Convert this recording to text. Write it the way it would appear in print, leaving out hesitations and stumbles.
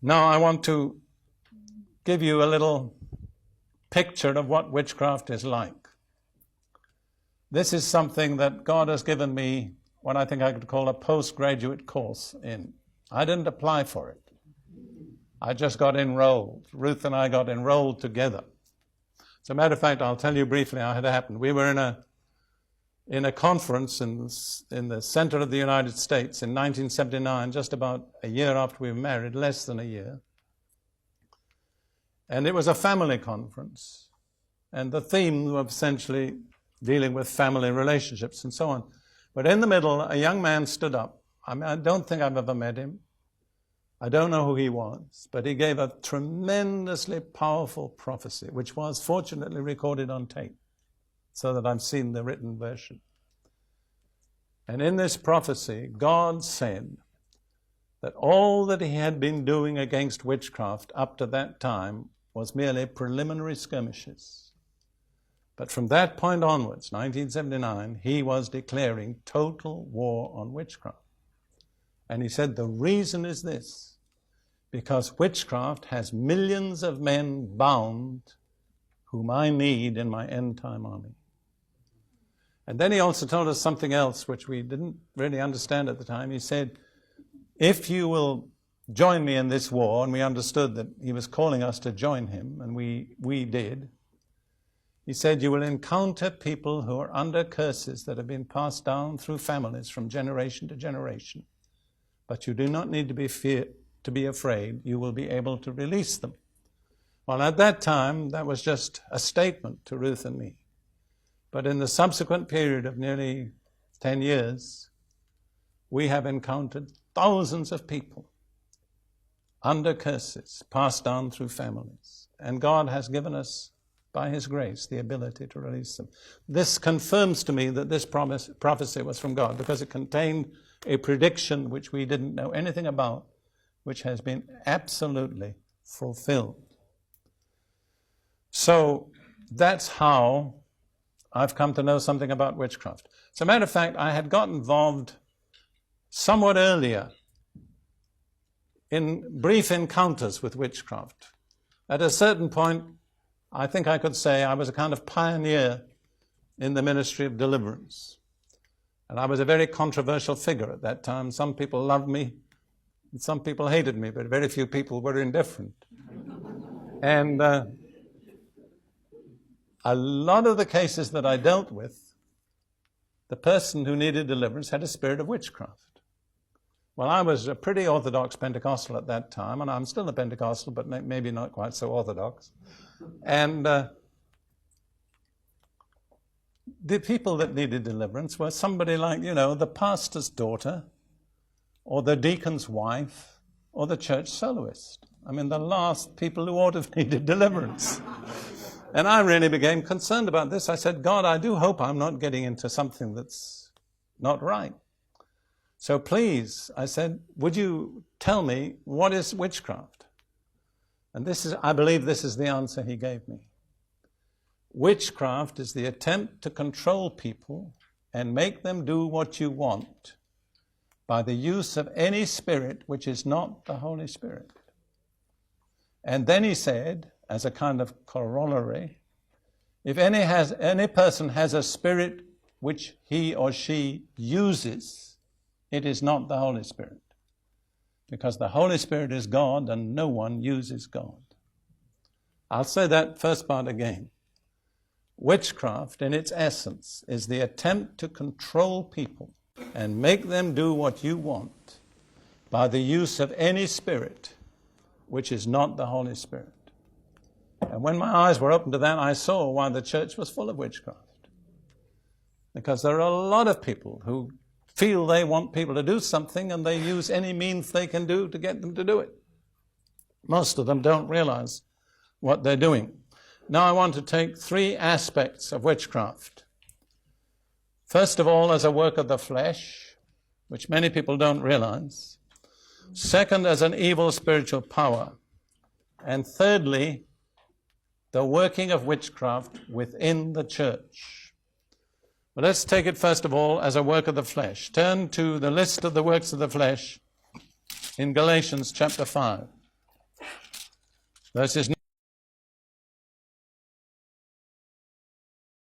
Now I want to give you a little picture of what witchcraft is like. This is something that God has given me what I think I could call a postgraduate course in. I didn't apply for it. I just got enrolled. Ruth and I got enrolled together. As a matter of fact, I'll tell you briefly how it happened. We were in a conference in the center of the United States in 1979, just about a year after we were married, less than a year. And it was a family conference. And the theme was essentially dealing with family relationships and so on. But in the middle, a young man stood up. I don't think I've ever met him. I don't know who he was, but he gave a tremendously powerful prophecy, which was fortunately recorded on tape, so that I've seen the written version. And in this prophecy, God said that all that he had been doing against witchcraft up to that time was merely preliminary skirmishes. But from that point onwards, 1979, he was declaring total war on witchcraft. And he said the reason is this: because witchcraft has millions of men bound whom I need in my end-time army. And then he also told us something else which we didn't really understand at the time. He said, if you will join me in this war, and we understood that he was calling us to join him, and we did. He said, you will encounter people who are under curses that have been passed down through families from generation to generation. But you do not need to be afraid. You will be able to release them. Well, at that time, that was just a statement to Ruth and me. But in the subsequent period of nearly 10 years, we have encountered thousands of people under curses passed down through families. And God has given us, by his grace, the ability to release them. This confirms to me that this prophecy was from God, because it contained a prediction which we didn't know anything about, which has been absolutely fulfilled. So that's how I've come to know something about witchcraft. As a matter of fact, I had got involved somewhat earlier in brief encounters with witchcraft. At a certain point, I think I could say I was a kind of pioneer in the ministry of deliverance. And I was a very controversial figure at that time. Some people loved me, and some people hated me, but very few people were indifferent. And a lot of the cases that I dealt with, the person who needed deliverance had a spirit of witchcraft. Well, I was a pretty orthodox Pentecostal at that time, and I'm still a Pentecostal, but maybe not quite so orthodox. And the people that needed deliverance were somebody like, the pastor's daughter, or the deacon's wife, or the church soloist. I mean, the last people who ought to have needed deliverance. And I really became concerned about this. I said, God, I do hope I'm not getting into something that's not right. So please, I said, would you tell me what is witchcraft? And I believe this is the answer he gave me. Witchcraft is the attempt to control people and make them do what you want by the use of any spirit which is not the Holy Spirit. And then he said, as a kind of corollary, if any person has a spirit which he or she uses, it is not the Holy Spirit. Because the Holy Spirit is God and no one uses God. I'll say that first part again. Witchcraft, in its essence, is the attempt to control people and make them do what you want by the use of any spirit which is not the Holy Spirit. And when my eyes were opened to that, I saw why the church was full of witchcraft. Because there are a lot of people who feel they want people to do something, and they use any means they can do to get them to do it. Most of them don't realize what they're doing. Now I want to take three aspects of witchcraft. First of all, as a work of the flesh, which many people don't realize. Second, as an evil spiritual power. And thirdly, the working of witchcraft within the church. But let's take it first of all as a work of the flesh. Turn to the list of the works of the flesh in Galatians chapter 5. Verses